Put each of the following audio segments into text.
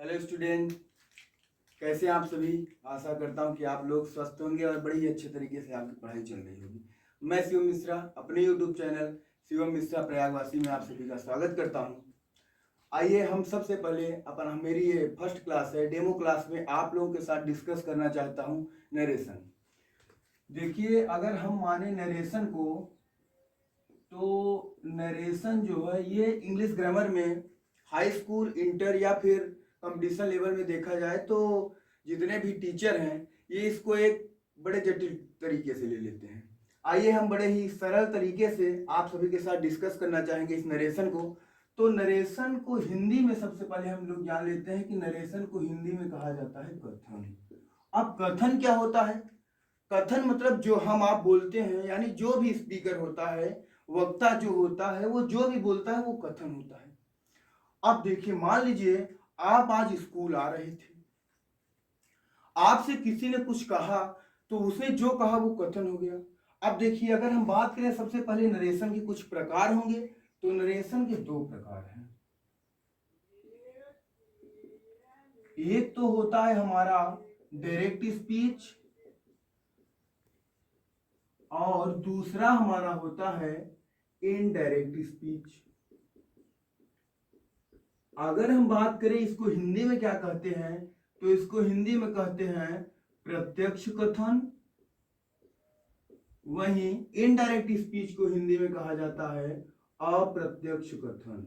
Hello student, कैसे हैं आप सभी। आशा करता हूं कि आप लोग स्वस्थ होंगे और बड़ी ही अच्छे तरीके से आपकी पढ़ाई चल रही होगी। मैं शिवम मिश्रा अपने यूट्यूब चैनल शिवम मिश्रा प्रयागवासी में आप सभी का स्वागत करता हूं। आइए हम सबसे पहले मेरी ये फर्स्ट क्लास है, डेमो क्लास में आप लोगों के साथ डिस्कस करना चाहता हूँ नरेशन। देखिए, अगर हम माने नरेशन को, तो नरेशन जो है ये इंग्लिश ग्रामर में हाई स्कूल, इंटर या फिर कंपटीशन लेवल में देखा जाए तो जितने भी टीचर हैं ये इसको एक बड़े जटिल तरीके से ले लेते हैं। आइए हम बड़े ही सरल तरीके से आप सभी के साथ डिस्कस करना चाहेंगे इस नरेशन को। तो नरेशन को हिंदी में सबसे पहले हम लोग जान लेते हैं कि नरेशन को हिंदी में कहा जाता है कथन। अब कथन क्या होता है? कथन मतलब जो हम आप बोलते हैं, यानी जो भी स्पीकर होता है, वक्ता जो होता है, वो जो भी बोलता है वो कथन होता है। अब देखिए, मान लीजिए आप आज स्कूल आ रहे थे, आपसे किसी ने कुछ कहा तो उसने जो कहा वो कथन हो गया। अब देखिए, अगर हम बात करें सबसे पहले नरेशन के कुछ प्रकार होंगे, तो नरेशन के दो प्रकार हैं। एक तो होता है हमारा डायरेक्ट स्पीच और दूसरा हमारा होता है इनडायरेक्ट स्पीच। अगर हम बात करें इसको हिंदी में क्या कहते हैं, तो इसको हिंदी में कहते हैं प्रत्यक्ष कथन। वहीं इनडायरेक्ट स्पीच को हिंदी में कहा जाता है अप्रत्यक्ष कथन।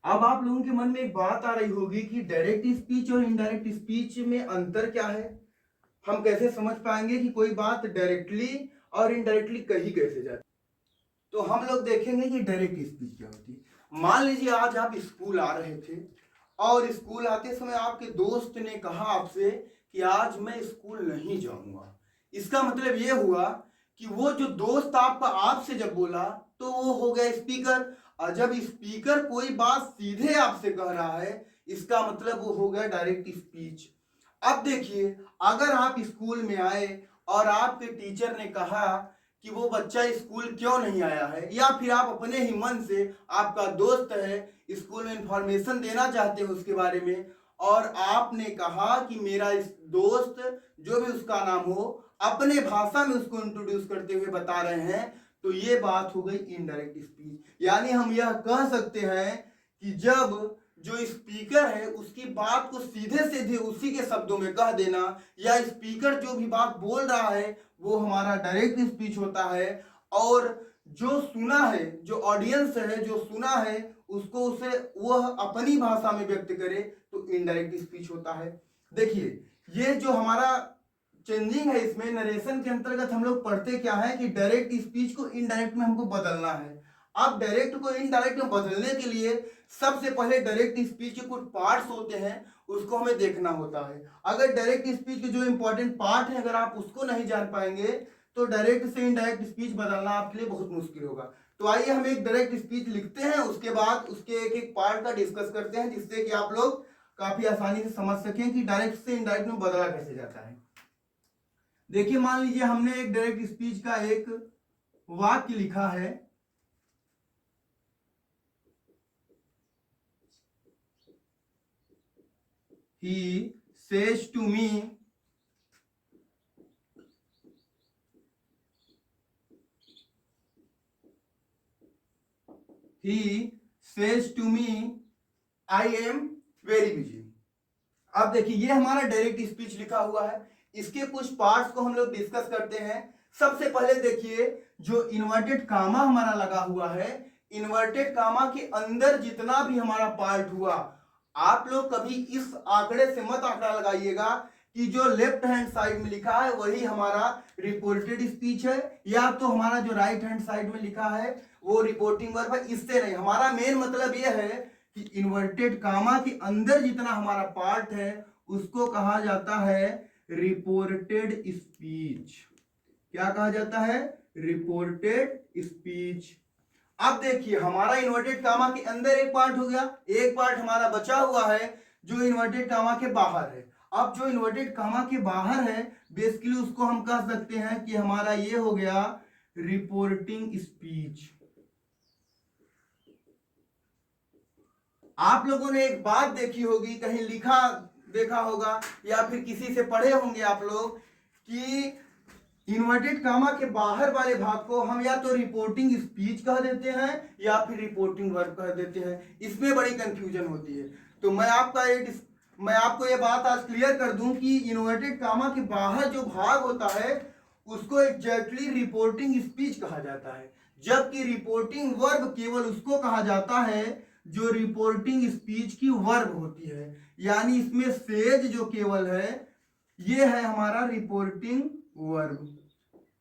अब आप लोगों के मन में एक बात आ रही होगी कि डायरेक्ट स्पीच और इनडायरेक्ट स्पीच में अंतर क्या है, हम कैसे समझ पाएंगे कि कोई बात डायरेक्टली और इनडायरेक्टली कही कैसे जाती। तो हम लोग देखेंगे कि डायरेक्ट स्पीच क्या होती है। मान लीजिए आज आप स्कूल आ रहे थे और स्कूल आते समय आपके दोस्त ने कहा आपसे कि आज मैं स्कूल नहीं जाऊंगा। इसका मतलब यह हुआ कि वो जो दोस्त आपका आपसे जब बोला तो वो हो गया स्पीकर, और जब स्पीकर कोई बात सीधे आपसे कह रहा है इसका मतलब वो हो गया डायरेक्ट स्पीच। अब देखिए, अगर आप स्कूल में आए और आपके टीचर ने कहा कि वो बच्चा स्कूल क्यों नहीं आया है, या फिर आप अपने ही मन से, आपका दोस्त है, स्कूल में इंफॉर्मेशन देना चाहते हो उसके बारे में, और आपने कहा कि मेरा इस दोस्त, जो भी उसका नाम हो, अपने भाषा में उसको इंट्रोड्यूस करते हुए बता रहे हैं, तो ये बात हो गई इनडायरेक्ट स्पीच। यानी हम यह कह सकते हैं कि जब जो स्पीकर है उसकी बात को सीधे सीधे उसी के शब्दों में कह देना, या स्पीकर जो भी बात बोल रहा है वो हमारा डायरेक्ट स्पीच होता है, और जो सुना है, जो ऑडियंस है, जो सुना है उसको उसे वह अपनी भाषा में व्यक्त करे तो इनडायरेक्ट स्पीच होता है। देखिए, ये जो हमारा चेंजिंग है इसमें नरेशन के अंतर्गत हम लोग पढ़ते क्या है कि डायरेक्ट स्पीच को इनडायरेक्ट में हमको बदलना है। अब डायरेक्ट को इनडायरेक्ट में बदलने के लिए सबसे पहले डायरेक्ट स्पीच के कुछ पार्ट्स होते हैं, उसको हमें देखना होता है। अगर डायरेक्ट स्पीच के जो इंपॉर्टेंट पार्ट है अगर आप उसको नहीं जान पाएंगे तो डायरेक्ट से इनडायरेक्ट स्पीच बदलना आपके लिए बहुत मुश्किल होगा। तो आइए हम एक डायरेक्ट स्पीच लिखते हैं, उसके बाद उसके एक एक पार्ट का डिस्कस करते हैं, जिससे कि आप लोग काफी आसानी से समझ सकें कि डायरेक्ट से इनडायरेक्ट में बदला कैसे जाता है। देखिए, मान लीजिए हमने एक डायरेक्ट स्पीच का एक वाक्य लिखा है, he says to me, he says to me I am very busy। अब देखिए, ये हमारा डायरेक्ट स्पीच लिखा हुआ है, इसके कुछ पार्ट्स को हम लोग डिस्कस करते हैं। सबसे पहले देखिए, जो इन्वर्टेड कामा हमारा लगा हुआ है, इन्वर्टेड कामा के अंदर जितना भी हमारा पार्ट हुआ, आप लोग कभी इस आंकड़े से मत आंकड़ा लगाइएगा कि जो लेफ्ट हैंड साइड में लिखा है वही हमारा रिपोर्टेड स्पीच है, या तो हमारा जो राइट हैंड साइड में लिखा है वो रिपोर्टिंग वर्ब है। इससे नहीं, हमारा मेन मतलब यह है कि इन्वर्टेड कामा के अंदर जितना हमारा पार्ट है उसको कहा जाता है रिपोर्टेड स्पीच। क्या कहा जाता है? Reported speech. अब देखिए, हमारा इन्वर्टेड कामा के अंदर एक पार्ट हो गया, एक पार्ट हमारा बचा हुआ है जो इन्वर्टेड कामा के बाहर है। अब जो इन्वर्टेड कामा के बाहर है बेसिकली उसको हम कह सकते हैं कि हमारा ये हो गया रिपोर्टिंग स्पीच। आप लोगों ने एक बात देखी होगी, कहीं लिखा देखा होगा या फिर किसी से पढ़े होंगे आप लोग कि इन्वर्टेड कामा के बाहर वाले भाग को हम या तो रिपोर्टिंग स्पीच कह देते हैं या फिर रिपोर्टिंग वर्ब कह देते हैं। इसमें बड़ी कंफ्यूजन होती है। तो मैं आपको ये बात आज क्लियर कर दूं कि इन्वर्टेड कामा के बाहर जो भाग होता है उसको एग्जैक्टली रिपोर्टिंग स्पीच कहा जाता है, जबकि रिपोर्टिंग वर्ब केवल उसको कहा जाता है जो रिपोर्टिंग स्पीच की वर्ब होती है। यानी इसमें सेज जो केवल है ये है हमारा रिपोर्टिंग वर्ब।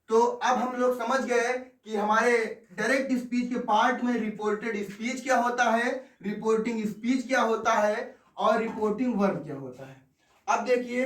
तो अब हम लोग समझ गए कि हमारे डायरेक्ट स्पीच के पार्ट में रिपोर्टेड स्पीच क्या होता है, रिपोर्टिंग स्पीच क्या होता है और रिपोर्टिंग वर्ब क्या होता है। अब देखिए